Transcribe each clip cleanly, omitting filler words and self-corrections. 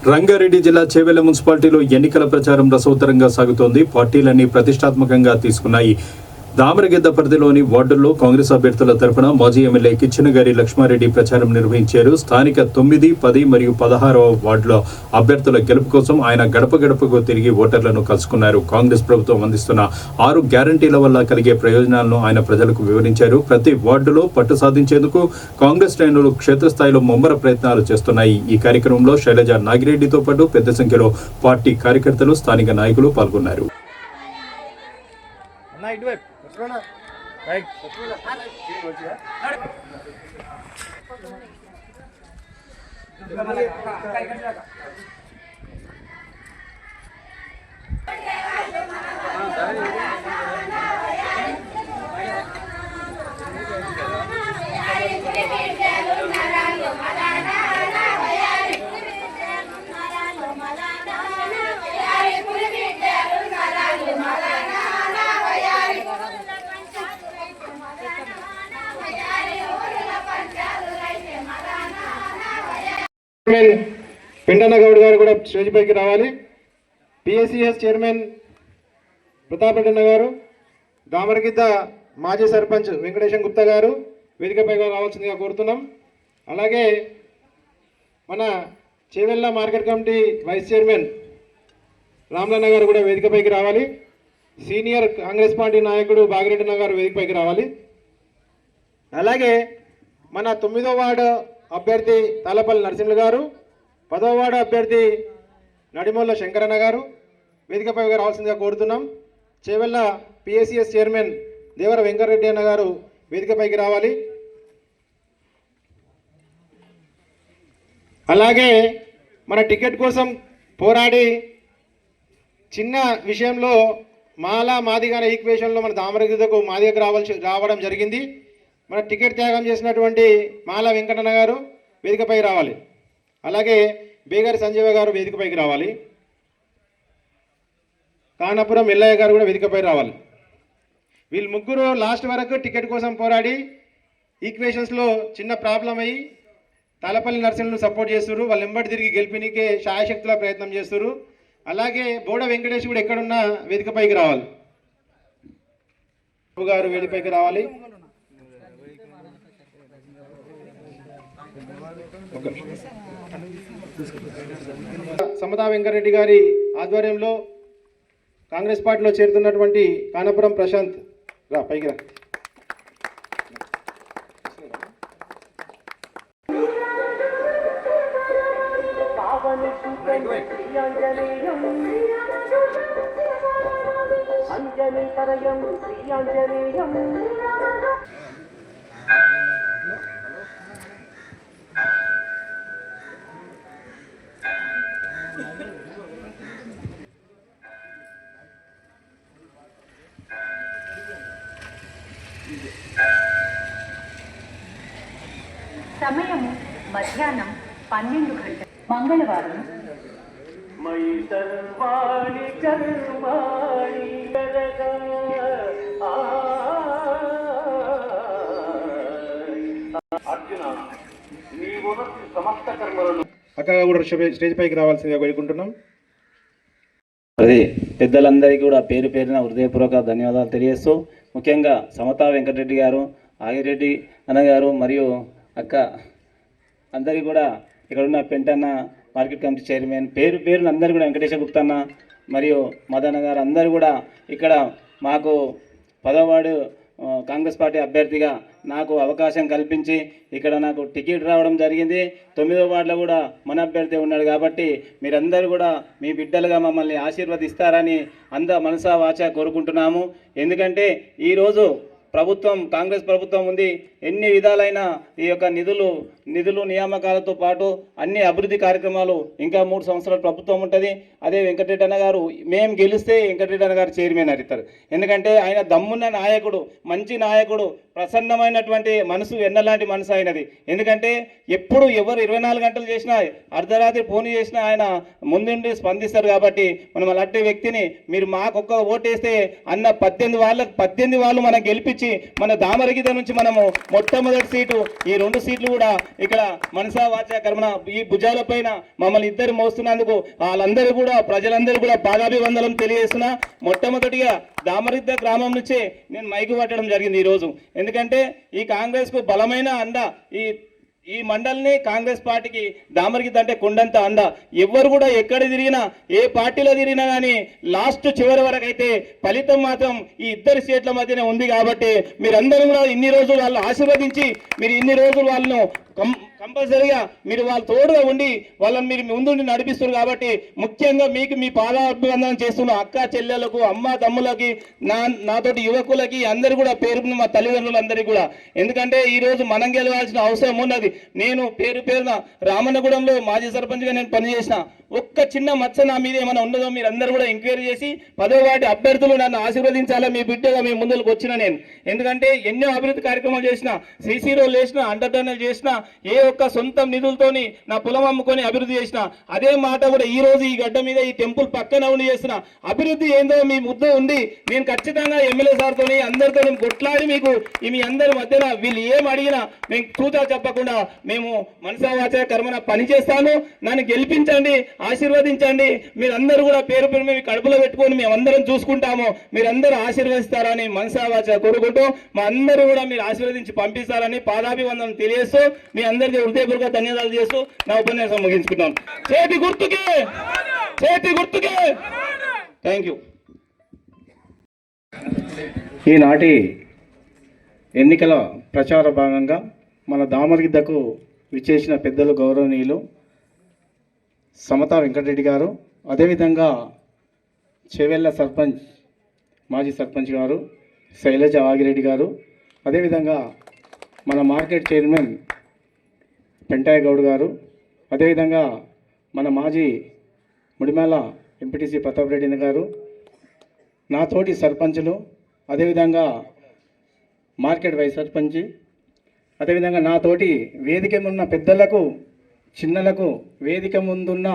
రంగారెడ్డి జిల్లా చేవెళ్ల మున్సిపాలిటీలో ఎన్నికల ప్రచారం రసవత్తరంగా సాగుతోంది. పార్టీలన్నీ ప్రతిష్టాత్మకంగా తీసుకున్నాయి. దామరగిద్ద పరిధిలోని వార్డుల్లో కాంగ్రెస్ అభ్యర్థుల తరపున మాజీ ఎమ్మెల్యే కిచ్చనగారి లక్ష్మారెడ్డి ప్రచారం నిర్వహించారు. స్థానిక 9, 10 మరియు 16వ వార్డుల అభ్యర్థుల గెలుపు కోసం ఆయన గడప గడపకు తిరిగి ఓటర్లను కలుసుకున్నారు. కాంగ్రెస్ ప్రభుత్వం అందిస్తున్న 6 గ్యారంటీల వల్ల కలిగే ప్రయోజనాలను ఆయన ప్రజలకు వివరించారు. ప్రతి వార్డులో పట్టు సాధించేందుకు కాంగ్రెస్ శ్రేణులు క్షేత్రస్థాయిలో ముమ్మర ప్రయత్నాలు చేస్తున్నాయి. ఈ కార్యక్రమంలో శైలజ నాగిరెడ్డితో పాటు పెద్ద సంఖ్యలో పార్టీ కార్యకర్తలు, స్థానిక నాయకులు పాల్గొన్నారు. పిండన్న గౌడ్ గారు కూడా స్టేజ్ పైకి రావాలి. పిఎస్సిఎస్ చైర్మన్ ప్రతాప్ రెడ్డి గారు, దామరగిద్ద మాజీ సర్పంచ్ వెంకటేశం గుప్తా గారు వేదికపైగా రావాల్సిందిగా కోరుతున్నాం. అలాగే మన Chevella market committee vice chairman Ramalanna గారు కూడా వేదికపైకి రావాలి. సీనియర్ కాంగ్రెస్ పార్టీ నాయకుడు బాగిరెడ్డి గారు వేదికపైకి రావాలి. అలాగే మన 9వ వార్డు అభ్యర్థి తాళపల్లి నరసింహులు గారు, 10వ వార్డు అభ్యర్థి నడిమొల్ల శంకరన్న గారు వేదికపై రావాల్సిందిగా కోరుతున్నాం. చేవెళ్ళ పిఎస్సిఎస్ చైర్మన్ దేవర వెంకటరెడ్డి అన్న గారు వేదికపైకి రావాలి. అలాగే మన టికెట్ కోసం పోరాడి చిన్న విషయంలో మాదిగానే ఈక్వేషన్లో మన దామరగిద్దకు మాదిగకు రావడం జరిగింది. మన టికెట్ త్యాగం చేసినటువంటి మాలా వెంకటన్న గారు వేదికపై రావాలి. అలాగే బేగారి సంజీవ గారు వేదికపైకి రావాలి. కానాపురం ఎల్లయ్య గారు కూడా వేదికపై రావాలి. వీళ్ళు ముగ్గురు లాస్ట్ వరకు టికెట్ కోసం పోరాడి ఈక్వేషన్స్లో చిన్న ప్రాబ్లం అయ్యి తాళపల్లి నరసింహులను సపోర్ట్ చేస్తున్నారు. వాళ్ళు ఎంబడి తిరిగి గెలిపినికే శాయశక్తుల ప్రయత్నం చేస్తున్నారు. అలాగే బోడ వెంకటేష్ కూడా ఎక్కడున్నా వేదికపైకి రావాలి. గారు వేదికపైకి రావాలి. సమతా వెంకటరెడ్డి గారి ఆధ్వర్యంలో కాంగ్రెస్ పార్టీలో చేరుతున్నటువంటి కానాపురం ప్రశాంత్ రా పైకి రా. సమయము మధ్యాహ్నం 12 గంటలు. మంగళవారం. అక్కడ కూడా స్టేజ్ పైకి రావాల్సిందిగా వేడుకుంటున్నాం. అదే పెద్దలందరికీ కూడా పేరు పేరున హృదయపూర్వక ధన్యవాదాలు తెలియజేస్తూ, ముఖ్యంగా సమతా వెంకటరెడ్డి గారు, ఆగిరెడ్డి అన్న గారు మరియు అక్క అందరికీ కూడా ఇక్కడున్న పెంటన్న మార్కెట్ కమిటీ చైర్మన్ పేరు పేరున అందరూ కూడా వెంకటేశ గుప్తన్న మరియు మదన్న గారు అందరూ కూడా ఇక్కడ మాకు 10వ వార్డు కాంగ్రెస్ పార్టీ అభ్యర్థిగా నాకు అవకాశం కల్పించి ఇక్కడ నాకు టికెట్ రావడం జరిగింది. 9వ వార్డులో కూడా మన అభ్యర్థి ఉన్నాడు కాబట్టి మీరందరూ కూడా మీ బిడ్డలుగా మమ్మల్ని ఆశీర్వదిస్తారని మనసా వాచా కోరుకుంటున్నాము. ఎందుకంటే ఈరోజు ప్రభుత్వం కాంగ్రెస్ ప్రభుత్వం ఉంది. ఎన్ని విధాలైన ఈ యొక్క నిధులు నియామకాలతో పాటు అన్ని అభివృద్ధి కార్యక్రమాలు ఇంకా 3 సంవత్సరాల ప్రభుత్వం ఉంటుంది. అదే వెంకటరెడ్డి అన్న గారు మేము గెలిస్తే వెంకటరెడ్డి అన్న గారు చైర్మన్ అవుతారు. ఎందుకంటే ఆయన దమ్మున్న నాయకుడు, మంచి నాయకుడు, ప్రసన్నమైనటువంటి మనసు, ఎన్నలాంటి మనసు అయినది. ఎందుకంటే ఎప్పుడు ఎవరు 24 గంటలు చేసినా, అర్ధరాత్రి ఫోన్ చేసినా ఆయన ముందుండి స్పందిస్తారు. కాబట్టి మనం అలాంటి వ్యక్తిని మీరు మాకొక్క ఓటేస్తే అన్న 18 వాళ్ళు మనం గెలిపించి మన దామరగిద్ద నుంచి మనము మొట్టమొదటి సీటు, ఈ 2 సీట్లు కూడా ఇక్కడ మనసా వాచా కర్మన ఈ భుజాల పైన మమ్మల్ని ఇద్దరు మోస్తున్నందుకు వాళ్ళందరూ కూడా ప్రజలందరూ కూడా పాదాభివందనం తెలియజేస్తున్నా. మొట్టమొదటిగా దామరిద్ద గ్రామం నుంచే నేను మైకు పట్టడం జరిగింది ఈరోజు. ఎందుకంటే ఈ కాంగ్రెస్కు బలమైన అండ ఈ మండలిని కాంగ్రెస్ పార్టీకి దామరిగిద్ద అంటే కొండంత అండ. ఎవరు కూడా ఎక్కడ తిరిగినా ఏ పార్టీలో తిరిగినా కానీ లాస్ట్ చివరి వరకు అయితే ఫలితం మాత్రం ఈ ఇద్దరు సీట్ల మధ్యనే ఉంది. కాబట్టి మీరందరూ కూడా ఇన్ని రోజులు వాళ్ళు ఆశీర్వదించి మీరు ఇన్ని రోజులు వాళ్ళను కంపల్సరీగా మీరు వాళ్ళ తోడుగా ఉండి వాళ్ళని మీరు ముందుండి నడిపిస్తున్నారు. కాబట్టి ముఖ్యంగా మీకు మీ పాదాభివందనం చేస్తున్న అక్క చెల్లెలకు, అమ్మ తమ్ములకి, నాతోటి యువకులకి అందరూ కూడా పేరు మా తల్లిదండ్రులందరికీ కూడా. ఎందుకంటే ఈరోజు మనం గెలవాల్సిన అవసరం ఉన్నది. నేను పేరున రామన్నగూడెంలో మాజీ సర్పంచ్గా నేను పనిచేసిన. ఒక్క చిన్న మచ్చ నా మీద ఏమైనా ఉన్నదో మీరు అందరూ కూడా ఎంక్వైరీ చేసి 10వ వార్డు అభ్యర్థులు నన్ను ఆశీర్వదించాలా, మీ బిడ్డగా మీ ముందుకు వచ్చిన నేను. ఎందుకంటే ఎన్నో అభివృద్ధి కార్యక్రమాలు చేసిన, సీసీ రోడ్లు చేసిన, అండర్ టన్నెల్ చేసిన, ఏ ఒక్క సొంత నిధులతోని నా పొలం అమ్ముకొని అభివృద్ధి చేసిన. అదే మాట కూడా ఈ రోజు ఈ గడ్డ మీద ఈ టెంపుల్ పక్కన ఉండి చేసిన అభివృద్ధి ఏందో మీ ముద్ద ఉండి నేను ఖచ్చితంగా ఎమ్మెల్యే సార్తో అందరితో కొట్లాడి మీకు మీ అందరి మధ్యన వీళ్ళు ఏం అడిగినా మేము చూచా చెప్పకుండా మేము మనసా వాచా కర్మన పని చేస్తాను. నన్ను గెలిపించండి, ఆశీర్వదించండి. మీరందరూ కూడా పేరు మేము కడుపులో పెట్టుకొని మేమందరం చూసుకుంటాము. మీరందరూ ఆశీర్వదిస్తారని మనసా వాచా కోరుకుంటూ మా అందరూ కూడా మీరు ఆశీర్వదించి పంపిస్తారని పాదాభివందనం తెలియజేస్తూ మీ అందరికీ హృదయపూర్వక ధన్యవాదాలు చేస్తూ నా ఉపన్యాసం ముగించుకుంటాం. చేతి గుర్తుకే థ్యాంక్ యూ. ఈనాటి ఎన్నికల ప్రచార భాగంగా మన దామరిగిద్దకు విచ్చేసిన పెద్దలు గౌరవనీయులు సమతా వెంకటరెడ్డి గారు, అదేవిధంగా చేవెళ్ళ సర్పంచ్ మాజీ సర్పంచ్ గారు శైలజ ఆగిరెడ్డి గారు, అదేవిధంగా మన మార్కెట్ చైర్మన్ పెంటాయ గౌడ్ గారు, అదేవిధంగా మన మాజీ ముడిమేళ ఎంపీటీసీ ప్రతాప్ రెడ్డి గారు, నా తోటి సర్పంచులు, అదేవిధంగా మార్కెట్ వైస్ సర్పంచి, అదేవిధంగా నా తోటి వేదిక ఉన్న పెద్దలకు, చిన్నలకు, వేదిక ముందున్న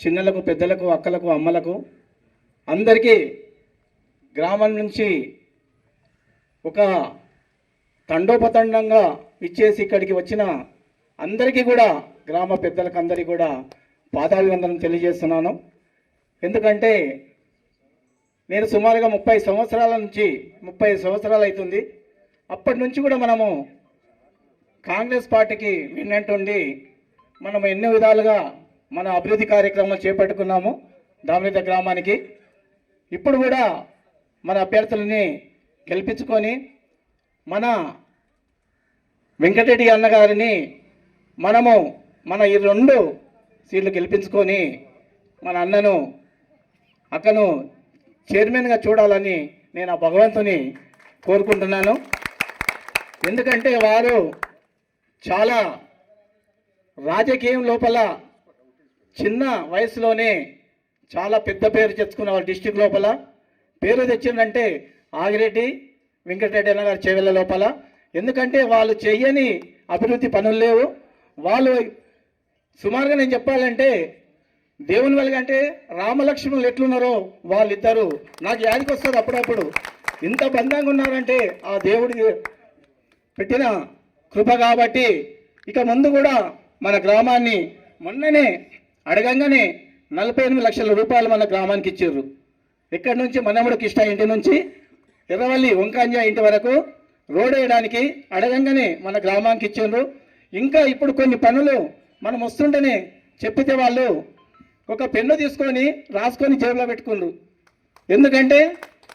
చిన్నలకు, పెద్దలకు, అక్కలకు, అమ్మలకు అందరికీ గ్రామం నుంచి ఒక తండోపతండంగా ఇచ్చేసి ఇక్కడికి వచ్చిన అందరికీ కూడా గ్రామ పెద్దలకు అందరికీ కూడా పాదాభివందనం తెలియజేస్తున్నాను. ఎందుకంటే నేను సుమారుగా 30 సంవత్సరాలు అవుతుంది. అప్పటి నుంచి కూడా మనము కాంగ్రెస్ పార్టీకి విన్నట్టుండి మనం ఎన్నో విధాలుగా మన అభివృద్ధి కార్యక్రమాలు చేపట్టుకున్నాము దామరిద్ద గ్రామానికి. ఇప్పుడు కూడా మన అభ్యర్థులని గెలిపించుకొని మన వెంకటరెడ్డి అన్నగారిని మనము మన ఈ 2 సీట్లు గెలిపించుకొని మన అన్నను అక్కను చైర్మన్గా చూడాలని నేను ఆ భగవంతుని కోరుకుంటున్నాను. ఎందుకంటే వారు చాలా రాజకీయం లోపల చిన్న వయసులోనే చాలా పెద్ద పేరు తెచ్చుకున్న వాళ్ళు డిస్టిక్ లోపల పేరు తెచ్చిందంటే ఆగిరెడ్డి వెంకటరెడ్డి అన్న గారు చేవెళ్ళ లోపల. ఎందుకంటే వాళ్ళు చెయ్యని అభివృద్ధి పనులు లేవు. వాళ్ళు సుమారుగా నేను చెప్పాలంటే దేవుని వల్ల రామలక్ష్మణులు ఎట్లున్నారో వాళ్ళిద్దరూ నాకు యాదికి వస్తుంది అప్పుడప్పుడు. ఇంత బంధంగా ఉన్నారంటే ఆ దేవుడి పెట్టిన కృప. కాబట్టి ఇక ముందు కూడా మన గ్రామాన్ని మొన్ననే అడగంగానే 48 లక్షల రూపాయలు మన గ్రామానికి ఇచ్చారు. ఇక్కడి నుంచి మనముడు కిష్ట ఇంటి నుంచి ఎర్రవల్లి వంకాంజ ఇంటి వరకు రోడ్ వేయడానికి అడగంగానే మన గ్రామానికి ఇచ్చారు. ఇంకా ఇప్పుడు కొన్ని పనులు మనం వస్తుంటేనే చెప్పితే వాళ్ళు ఒక పెన్ను తీసుకొని రాసుకొని జేబులో పెట్టుకుండ్రు. ఎందుకంటే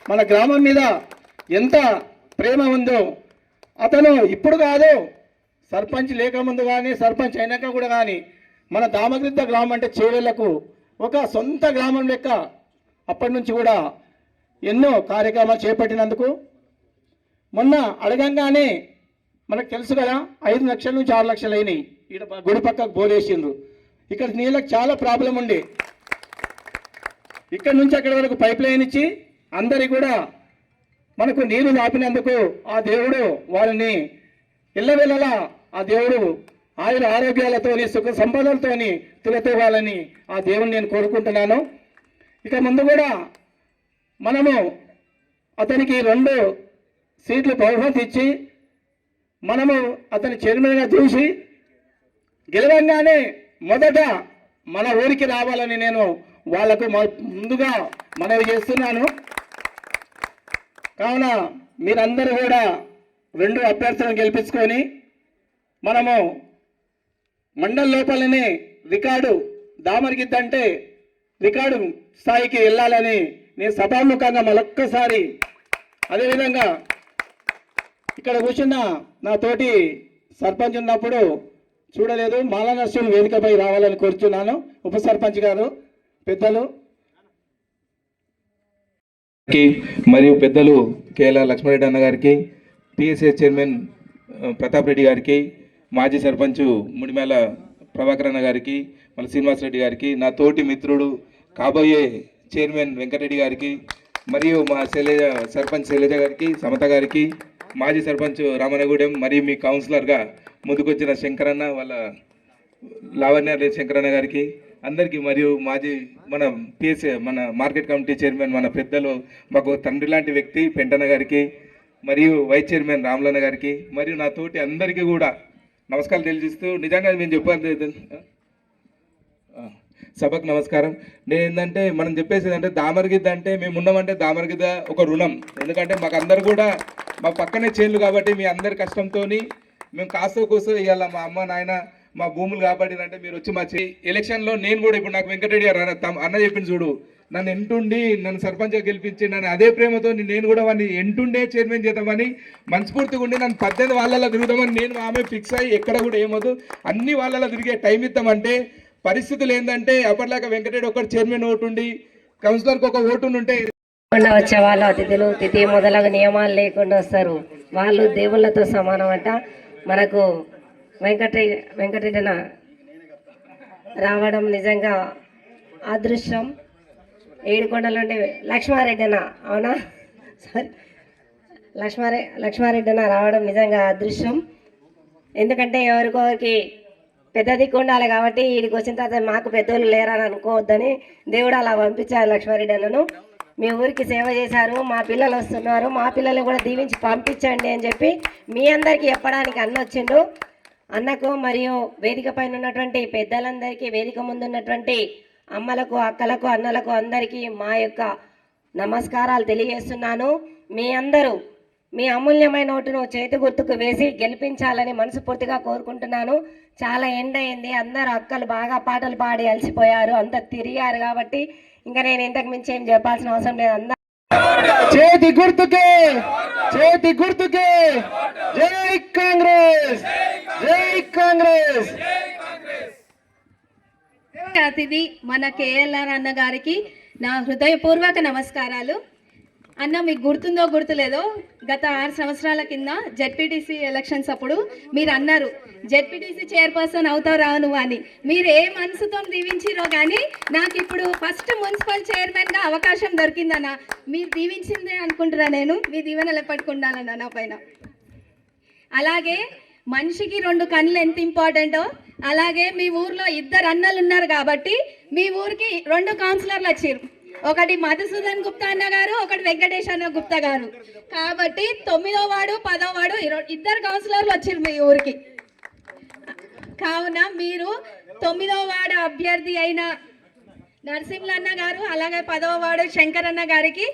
మన గ్రామం మీద ఎంత ప్రేమ ఉందో. అతను ఇప్పుడు కాదు, సర్పంచ్ లేకముందు కానీ సర్పంచ్ అయినాక కూడా కానీ మన దామరిద్ద గ్రామం అంటే చేవెళ్లకు ఒక సొంత గ్రామం లెక్క అప్పటి నుంచి కూడా ఎన్నో కార్యక్రమాలు చేపట్టినందుకు మొన్న అడగంగానే మనకు తెలుసు కదా 5 లక్షల నుంచి 6 లక్షలు అయినాయి. ఇక్కడ గుడి పక్కకు బోరేసిండ్రు. ఇక్కడ నీళ్ళకి చాలా ప్రాబ్లం ఉండే. ఇక్కడ నుంచి అక్కడి వరకు పైప్ లైన్ ఇచ్చి అందరికి కూడా మనకు నీళ్లు ఆపినందుకు ఆ దేవుడు వాళ్ళని ఎల్లవెల్లలా ఆ దేవుడు ఆయుర ఆరోగ్యాలతోని సుఖ సంపదలతోని తులతోవాలని ఆ దేవుని నేను కోరుకుంటున్నాను. ఇక ముందు కూడా మనము అతనికి 2 సీట్లు బహుమతి ఇచ్చి మనము అతని చైర్మన్గా చూసి గెలవంగానే మొదట మన ఊరికి రావాలని నేను వాళ్లకు ముందుగా మనవి చేస్తున్నాను. కావున మీరందరూ కూడా 2 అభ్యర్థులను గెలిపించుకొని మనము మండల లోపలనే రికార్డు దామరగిద్ద అంటే రికార్డు స్థాయికి వెళ్ళాలని నేను సభాముఖంగా మరొక్కసారి, అదేవిధంగా ఇక్కడ కూర్చున్న నా తోటి సర్పంచ్ ఉన్నప్పుడు చూడలేదు, మాలా నరసింహులు వేదికపై రావాలని కోరుతున్నాను. ఉప సర్పంచ్ గారు, పెద్దలు మరియు పెద్దలు కేఎల్ లక్ష్మారెడ్డి అన్న గారికి, పిఎస్ఎస్ చైర్మన్ ప్రతాప్ రెడ్డి గారికి, మాజీ సర్పంచ్ ముడిమేల ప్రభాకర్ అన్న గారికి, మళ్ళీ శ్రీనివాసరెడ్డి గారికి, నా తోటి మిత్రుడు కాబోయే చైర్మన్ వెంకటరెడ్డి గారికి, మరియు మా సర్పంచ్ శైలజ గారికి, సమత గారికి, మాజీ సర్పంచ్ రామనగూడెం, మరియు మీ కౌన్సిలర్గా ముందుకొచ్చిన శంకరన్న వాళ్ళ లావణ్య శంకరన్న గారికి అందరికీ, మరియు మాజీ మన మార్కెట్ కమిటీ చైర్మన్ మన పెద్దలు మాకు తండ్రి లాంటి వ్యక్తి పెంటన్న గారికి, మరియు వైస్ చైర్మన్ రామలన్న గారికి, మరియు నా తోటి అందరికీ కూడా నమస్కారం తెలియజేస్తూ, నిజంగా మేము చెప్పాలి సభకు నమస్కారం. నేను ఏంటంటే మనం చెప్పేసి ఏంటంటే దామరగిద్ద అంటే మేము ఉన్నామంటే దామరగిద్ద ఒక రుణం. ఎందుకంటే మాకు అందరు కూడా మా పక్కనే చేన్లు కాబట్టి మీ అందరి కష్టంతో మేము కాస్త కూసో ఇవాళ మా అమ్మ నాయన మా భూములు కాపాడినంటే మీరు వచ్చి మా ఎలక్షన్లో నేను కూడా ఇప్పుడు నాకు వెంకటరెడ్డి గారు అన్న చెప్పింది చూడు, నన్ను ఎంటుండి నన్ను సర్పంచ్గా గెలిపించి నన్ను అదే ప్రేమతో నేను కూడా వాడిని ఎంటుండే చైర్మన్ చేద్దామని మనస్ఫూర్తిగా ఉండి నన్ను 18 వాళ్ళలో తిరుగుదామని నేను ఆమె ఫిక్స్ అయ్యి ఎక్కడ కూడా ఏమవుతుంది అన్ని వాళ్ళలో తిరిగే టైం ఇద్దామంటే పరిస్థితులు ఏంటంటే అప్పటిలాగా వెంకటరెడ్డి ఒకటి చైర్మన్ ఓటు ఉండి కౌన్సిలర్కి ఒక ఓటు ఉంటే వచ్చే వాళ్ళు అతిథులు తిథి మొదలగు నియమాలు లేకుండా వస్తారు, వాళ్ళు దేవుళ్ళతో సమానం అంట. మనకు వెంకటరెడ్డిన రావడం నిజంగా అదృష్టం. ఏడుకొండల నుండి లక్ష్మారెడ్డిన, అవునా సారీ, లక్ష్మారెడ్డిన రావడం నిజంగా అదృష్టం. ఎందుకంటే ఎవరికొరికి పెద్ద దిక్కు ఉండాలి కాబట్టి వీడికి వచ్చిన తర్వాత మాకు పెద్దోళ్ళు లేరని అనుకోవద్దని దేవుడు అలా పంపించారు లక్ష్మారెడ్డి అన్నను. మీ ఊరికి సేవ చేశారు, మా పిల్లలు వస్తున్నారు, మా పిల్లల్ని కూడా దీవించి పంపించండి అని చెప్పి మీ అందరికీ చెప్పడానికి అన్న వచ్చిండు. అన్నకు మరియు వేదిక పైన ఉన్నటువంటి పెద్దలందరికీ, వేదిక ముందు ఉన్నటువంటి అమ్మలకు, అక్కలకు, అన్నలకు అందరికీ మా యొక్క నమస్కారాలు తెలియజేస్తున్నాను. మీ అందరూ మీ అమూల్యమైన ఓటును చేతి గుర్తుకు వేసి గెలిపించాలని మనస్ఫూర్తిగా కోరుకుంటున్నాను. చాలా ఎండ్ అయింది, అందరూ అక్కలు బాగా పాటలు పాడి అలసిపోయారు, అంత తిరిగారు కాబట్టి ఇంకా నేను ఇంతకు మించి ఏం చెప్పాల్సిన అవసరం లేదు. అందరూ చేతి గుర్తుకే, చేతి గుర్తుకే, జై కాంగ్రెస్, జై కాంగ్రెస్. అతిథి మన కేఎల్ఆర్ అన్న గారికి నా హృదయపూర్వక నమస్కారాలు. అన్న మీకు గుర్తుందో గుర్తులేదో, గత 6 సంవత్సరాల కింద జెడ్పీటీసీ ఎలక్షన్స్ అప్పుడు మీరు అన్నారు జెడ్పీటీసీ చైర్పర్సన్ అవుతావు రాను అని. మీరు ఏ మనసుతో దీవించిరో కానీ నాకు ఇప్పుడు ఫస్ట్ మున్సిపల్ చైర్మన్గా అవకాశం దొరికిందన్న. మీరు దీవించిందే అనుకుంటున్నా, నేను మీ దీవెనలు ఎప్పటికి ఉండాలన్న నా పైన. అలాగే మనిషికి 2 కళ్ళు ఎంత ఇంపార్టెంటో అలాగే మీ ఊర్లో 2 అన్నలు ఉన్నారు కాబట్టి మీ ఊరికి 2 కౌన్సిలర్లు వచ్చారు. ఒకటి మధుసూదన్ గుప్తా అన్న గారు, ఒకటి వెంకటేష్ అన్న గుప్తా గారు. కాబట్టి 9వ వార్డు 10వ వార్డు 2 కౌన్సిలర్లు వచ్చారు మీ ఊరికి. కావున మీరు 9వ వార్డు అభ్యర్థి అయిన నరసింహులు అన్న గారు, అలాగే 10వ వార్డు శంకర్ అన్న గారికి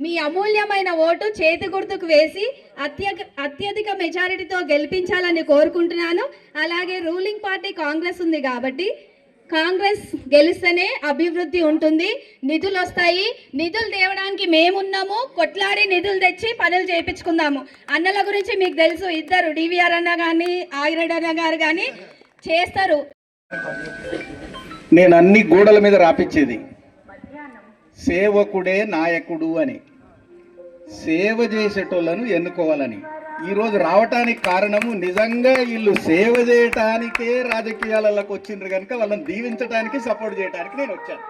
మీ అమూల్యమైన ఓటు చేతి గుర్తుకు వేసి అత్యధిక మెజారిటీతో గెలిపించాలని కోరుకుంటున్నాను. అలాగే రూలింగ్ పార్టీ కాంగ్రెస్ ఉంది కాబట్టి కాంగ్రెస్ గెలిస్తేనే అభివృద్ధి ఉంటుంది, నిధులు వస్తాయి. నిధులు తేవడానికి మేమున్నాము, కొట్లాడి నిధులు తెచ్చి పనులు చేయించుకుందాము. అన్నల గురించి మీకు తెలుసు, 2 డివిఆర్ అన్న కానీ ఆగిరెడ్డి అన్న గారు కానీ చేస్తారు. నేను అన్ని గోడల మీద రాపించేది సేవకుడే నాయకుడు అని, సేవ చేసేటోళ్ళను ఎన్నుకోవాలని. ఈరోజు రావటానికి కారణము నిజంగా వీళ్ళు సేవ చేయటానికే రాజకీయాలకు వచ్చిండ్రు కనుక వాళ్ళని దీవించడానికి సపోర్ట్ చేయడానికి నేను వచ్చాను.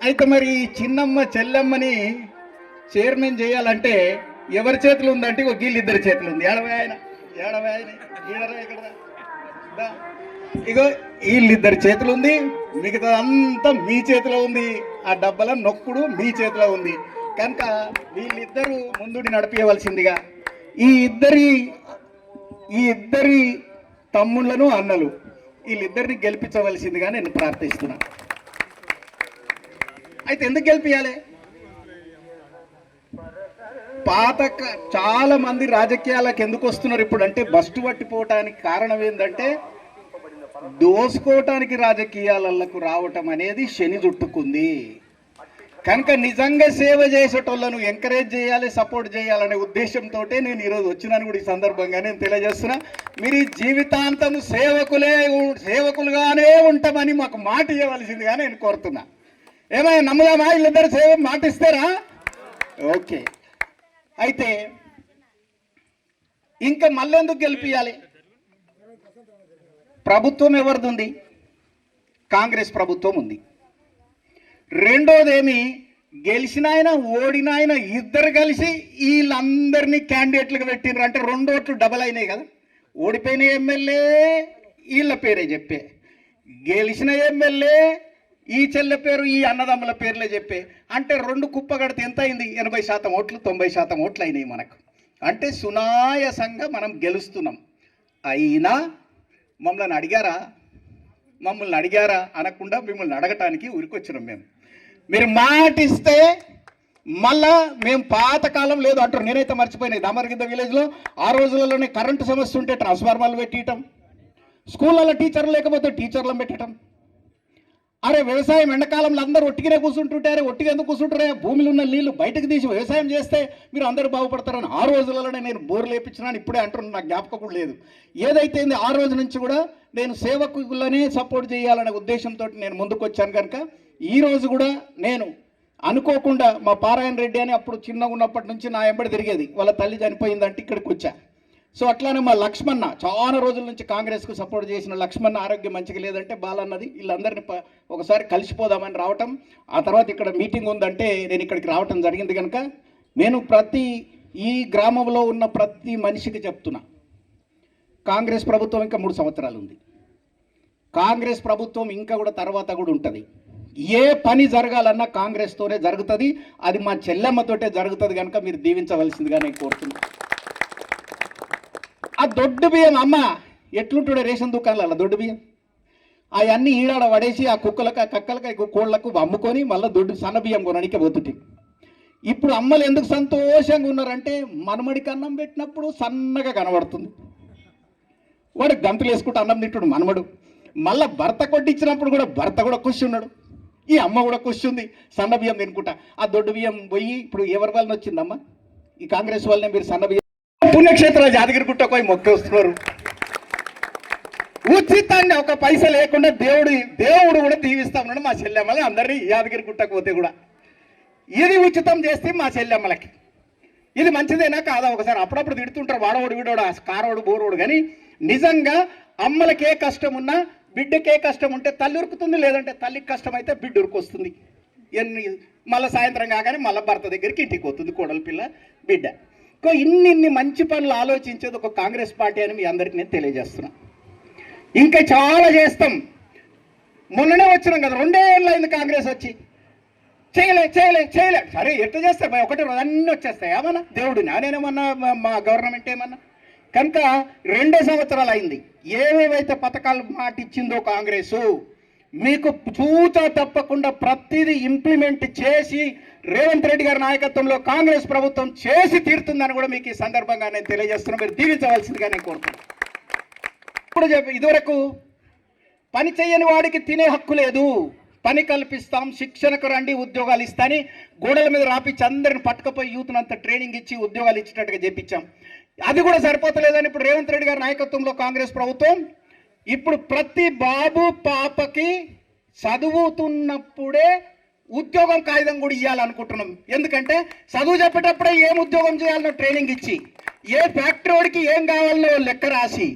అయితే మరి చిన్నమ్మ చెల్లెమ్మని చైర్మన్ చేయాలంటే ఎవరి చేతులు ఉందంటే వీళ్ళిద్దరి చేతులు ఉంది. ఇగో వీళ్ళిద్దరి చేతులు ఉంది, మిగతా అంతా మీ చేతిలో ఉంది. ఆ డబ్బల నొక్కుడు మీ చేతిలో ఉంది కనుక వీళ్ళిద్దరూ ముందుడి నడిపించవలసిందిగా ఈ ఇద్దరి తమ్ముళ్ళను అన్నలు వీళ్ళిద్దరిని గెలిపించవలసిందిగా నేను ప్రార్థిస్తున్నా. అయితే ఎందుకు గెలిపించాలి? చాలా మంది రాజకీయాలకు ఎందుకు వస్తున్నారు ఇప్పుడు అంటే బస్టు పట్టిపోవటానికి కారణం ఏంటంటే దోసుకోవటానికి రాజకీయాలకు రావటం అనేది శని చుట్టుకుంది. కనుక నిజంగా సేవ చేసేటోళ్ళను ఎంకరేజ్ చేయాలి, సపోర్ట్ చేయాలనే ఉద్దేశంతో నేను ఈరోజు వచ్చినాను కూడా ఈ సందర్భంగా నేను తెలియజేస్తున్నా. మీరు ఈ జీవితాంతం సేవకులుగానే ఉంటామని మాకు మాట ఇవ్వవలసిందిగా నేను కోరుతున్నా. ఏమైనా నమ్ముదామా? వీళ్ళిద్దరు సేవ మాట ఇస్తారా? ఓకే. అయితే ఇంకా మళ్ళీ ఎందుకు గెలిపియాలి? ప్రభుత్వం ఎవరిది ఉంది? కాంగ్రెస్ ప్రభుత్వం ఉంది. రెండోదేమి, గెలిచిన ఆయన ఓడిన ఆయన ఇద్దరు కలిసి వీళ్ళందరినీ క్యాండిడేట్లుగా పెట్టినారు అంటే 2 ఓట్లు డబల్ అయినాయి కదా. ఓడిపోయిన ఎమ్మెల్యే వీళ్ళ పేరే చెప్పే, గెలిచిన ఎమ్మెల్యే ఈ చెల్లె పేరు ఈ అన్నదమ్ముల పేర్లే చెప్పే. అంటే 2 కుప్ప కడితే ఎంత అయింది? 80% ఓట్లు 90% ఓట్లు అయినాయి మనకు. అంటే సునాయాసంగా మనం గెలుస్తున్నాం. అయినా మమ్మల్ని అడిగారా అనకుండా మిమ్మల్ని అడగటానికి ఉరికొచ్చినాం మేము. మీరు మాటిస్తే మళ్ళా మేము పాతకాలం లేదు అంటారు. నేనైతే మర్చిపోయినాయి దామరగిద్ద విలేజ్లో ఆ రోజులలోనే కరెంటు సమస్య ఉంటే ట్రాన్స్ఫార్మర్లు పెట్టియటం, స్కూళ్ళలో టీచర్లు లేకపోతే టీచర్లను పెట్టడం. అరే వ్యవసాయం ఎండాకాలంలో అందరూ ఒట్టిగానే కూర్చుంటుంటారే, ఒట్టిగా ఎందుకు కూర్చుంటారే? భూమిలో ఉన్న నీళ్లు బయటకు తీసి వ్యవసాయం చేస్తే మీరు అందరూ బాగుపడతారని ఆ రోజులలోనే నేను బోర్లు వేయించినాను. ఇప్పుడే అంటున్నాను, నాకు జ్ఞాపకం కూడా లేదు. ఏదైతే ఆ రోజు నుంచి కూడా నేను సేవకులనే సపోర్ట్ చేయాలనే ఉద్దేశంతో నేను ముందుకు వచ్చాను. కనుక ఈరోజు కూడా నేను అనుకోకుండా మా పారాయణ రెడ్డి అని అప్పుడు చిన్నగా ఉన్నప్పటి నుంచి నా వెంబడి తిరిగేది, వాళ్ళ తల్లి చనిపోయిందంటే ఇక్కడికి వచ్చా. సో అట్లానే మా లక్ష్మణ చాలా రోజుల నుంచి కాంగ్రెస్కు సపోర్ట్ చేసిన లక్ష్మణ ఆరోగ్యం మంచిగా లేదంటే బాలన్నది వీళ్ళందరినీ ఒకసారి కలిసిపోదామని రావటం. ఆ తర్వాత ఇక్కడ మీటింగ్ ఉందంటే నేను ఇక్కడికి రావటం జరిగింది. కనుక నేను ఈ గ్రామంలో ఉన్న ప్రతి మనిషికి చెప్తున్నా, కాంగ్రెస్ ప్రభుత్వం ఇంకా 3 సంవత్సరాలు ఉంది. కాంగ్రెస్ ప్రభుత్వం ఇంకా కూడా తర్వాత కూడా ఉంటుంది. ఏ పని జరగాలన్నా కాంగ్రెస్తోనే జరుగుతుంది. అది మా చెల్లెమ్మతోటే జరుగుతుంది. కనుక మీరు దీవించవలసిందిగా నేను కోరుతున్నాను. ఆ దొడ్డు బియ్యం అమ్మ ఎట్లుంటుండే రేషన్ దుకాణాలు దొడ్డు బియ్యం అవన్నీ ఈడాడ పడేసి ఆ కుక్కలకు ఆ కక్కలకు కోళ్లకు అమ్ముకొని మళ్ళీ దొడ్డు సన్న బియ్యం కొనడానికి పోతుంటే. ఇప్పుడు అమ్మలు ఎందుకు సంతోషంగా ఉన్నారంటే మనమడికి అన్నం పెట్టినప్పుడు సన్నగా కనబడుతుంది. వాడు గంతులు వేసుకుంటూ అన్నం తింటుడు మనమడు. మళ్ళీ భర్త కొట్టించినప్పుడు కూడా భర్త కూడా ఖుషి ఉన్నాడు, ఈ అమ్మ కూడా ఖుషి ఉంది సన్న బియ్యం తినుకుంటా. ఆ దొడ్డు బియ్యం పోయి ఇప్పుడు ఎవరి వల్ల వచ్చిందమ్మా? ఈ కాంగ్రెస్ వాళ్ళనే మీరు సన్న బియ్యం పుణ్యక్షేత్రాలు యాదగిరిగుట్ట పోయి మొక్క వస్తున్నారు. ఉచితంగా ఒక పైసా లేకుండా దేవుడు కూడా దీవిస్తా ఉన్నాడు మా చెల్లెమ్మలు అందరినీ. యాదగిరిగుట్టకు పోతే కూడా ఇది ఉచితం చేస్తే మా చెల్లెమ్మలకి ఇది మంచిదేనా కాదా? ఒకసారి అప్పుడప్పుడు తిడుతుంటారు వాడోడు వీడోడు కారోడు బోరోడు. కానీ నిజంగా అమ్మలకే కష్టం ఉన్నా బిడ్డకే కష్టం ఉంటే తల్లి ఉరుకుతుంది, లేదంటే తల్లికి కష్టం అయితే బిడ్డ ఉరుకొస్తుంది. మళ్ళీ సాయంత్రం కాగానే మళ్ళీ భర్త దగ్గరికి ఇంటికి పోతుంది కోడల పిల్ల బిడ్డ. ఇన్ని మంచి పనులు ఆలోచించేది ఒక కాంగ్రెస్ పార్టీ అని మీ అందరికీ నేను తెలియజేస్తున్నా. ఇంకా చాలా చేస్తాం. మొన్ననే వచ్చినాం కదా, 2 ఏళ్ళు అయింది కాంగ్రెస్ వచ్చి. చేయలే సరే ఎట్లా చేస్తారు భయ? ఒకటి అన్నీ వచ్చేస్తాయి ఏమన్నా? దేవుడు నేనేమన్నా మా గవర్నమెంట్ ఏమన్నా? కనుక 2 సంవత్సరాలు అయింది. ఏవేవైతే పథకాలు మాట ఇచ్చిందో కాంగ్రెసు మీకు చూచా తప్పకుండా ప్రతిదీ ఇంప్లిమెంట్ చేసి రేవంత్ రెడ్డి గారి నాయకత్వంలో కాంగ్రెస్ ప్రభుత్వం చేసి తీరుతుందని కూడా మీకు ఈ సందర్భంగా నేను తెలియజేస్తున్నా. మీరు దీవించవలసిందిగా నేను కోరుతున్నాను. ఇప్పుడు ఇదివరకు పని చేయని వాడికి తినే హక్కు లేదు, పని కల్పిస్తాం, శిక్షణకు రండి, ఉద్యోగాలు ఇస్తాని గోడల మీద రాపించి అందరిని పట్టుకపోయి యూత్నంతా ట్రైనింగ్ ఇచ్చి ఉద్యోగాలు ఇచ్చినట్టుగా చేపించాం. అది కూడా సరిపోతలేదని ఇప్పుడు రేవంత్ రెడ్డి గారి నాయకత్వంలో కాంగ్రెస్ ప్రభుత్వం ఇప్పుడు ప్రతి బాబు పాపకి చదువుతున్నప్పుడే ఉద్యోగం కాగితం కూడా ఇవ్వాలనుకుంటున్నాం. ఎందుకంటే చదువు చెప్పేటప్పుడే ఏం ఉద్యోగం చేయాలనో ట్రైనింగ్ ఇచ్చి, ఏ ఫ్యాక్టరీ వాడికి ఏం కావాలనో లెక్క రాసి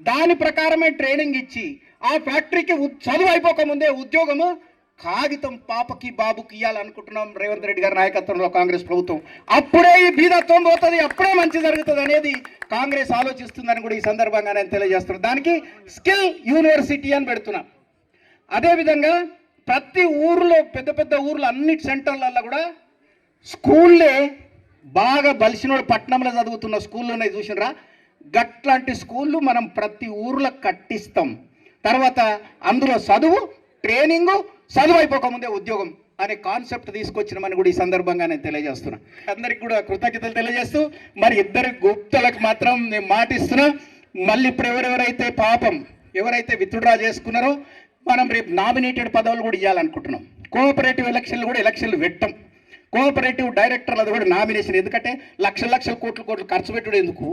దాని ప్రకారమే ట్రైనింగ్ ఇచ్చి ఆ ఫ్యాక్టరీకి చదువు అయిపోకముందే ఉద్యోగము కాగితం పాపకి బాబుకి ఇవ్వాలనుకుంటున్నాం రేవంత్ రెడ్డి గారి నాయకత్వంలో కాంగ్రెస్ ప్రభుత్వం. అప్పుడే ఈ బీదత్వం పోతుంది, అప్పుడే మంచి జరుగుతుంది అనేది కాంగ్రెస్ ఆలోచిస్తుందని కూడా ఈ సందర్భంగా నేను తెలియజేస్తున్నాను. దానికి స్కిల్ యూనివర్సిటీ అని పెడుతున్నాం. అదేవిధంగా ప్రతి ఊర్లో పెద్ద పెద్ద ఊర్లో అన్ని సెంటర్లలో కూడా స్కూళ్ళే బాగా బలిసినోడు పట్టణంలో చదువుతున్న స్కూళ్ళు ఉన్నాయి చూసినరా, గట్లాంటి స్కూళ్ళు మనం ప్రతి ఊర్లో కట్టిస్తాం. తర్వాత అందులో చదువు, ట్రైనింగు, చదువు అయిపోకముందే ఉద్యోగం అనే కాన్సెప్ట్ తీసుకొచ్చినామని కూడా ఈ సందర్భంగా నేను తెలియజేస్తున్నా. అందరికి కూడా కృతజ్ఞతలు తెలియజేస్తూ, మరి ఇద్దరు గుప్తలకు మాత్రం నేను మాటిస్తున్నా, మళ్ళీ ఇప్పుడు ఎవరెవరైతే పాపం ఎవరైతే విత్డ్రా చేసుకున్నారో మనం రేపు నామినేటెడ్ పదవులు కూడా ఇవ్వాలనుకుంటున్నాం. కోఆపరేటివ్ ఎలక్షన్లు కూడా ఎలక్షన్లు పెట్టం. కోఆపరేటివ్ డైరెక్టర్లది కూడా నామినేషన్, ఎందుకంటే లక్షల కోట్లు ఖర్చు పెట్టుడు ఎందుకు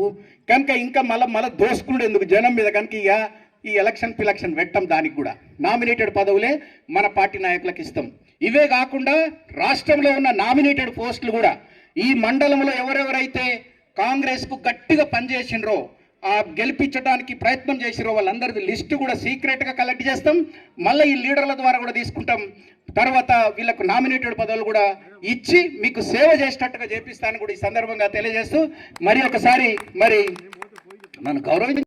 కనుక, ఇంకా మళ్ళీ దోసుకుడు ఎందుకు జనం మీద కనుక, ఇక ఈ ఎలక్షన్ పెట్టం. దానికి కూడా నామినేటెడ్ పదవులే మన పార్టీ నాయకులకు ఇస్తాం. ఇవే కాకుండా రాష్ట్రంలో ఉన్న నామినేటెడ్ పోస్టులు కూడా ఈ మండలంలో ఎవరెవరైతే కాంగ్రెస్కు గట్టిగా పనిచేసినరో, ఆ గెలిపించడానికి ప్రయత్నం చేసిరో వాళ్ళందరిది లిస్టు కూడా సీక్రెట్గా కలెక్ట్ చేస్తాం. మళ్ళీ ఈ లీడర్ల ద్వారా కూడా తీసుకుంటాం. తర్వాత వీళ్ళకు నామినేటెడ్ పదవులు కూడా ఇచ్చి మీకు సేవ చేసినట్టుగా చేపిస్తానని కూడా ఈ సందర్భంగా తెలియజేస్తూ, మరి ఒకసారి మరి నన్ను గౌరవించి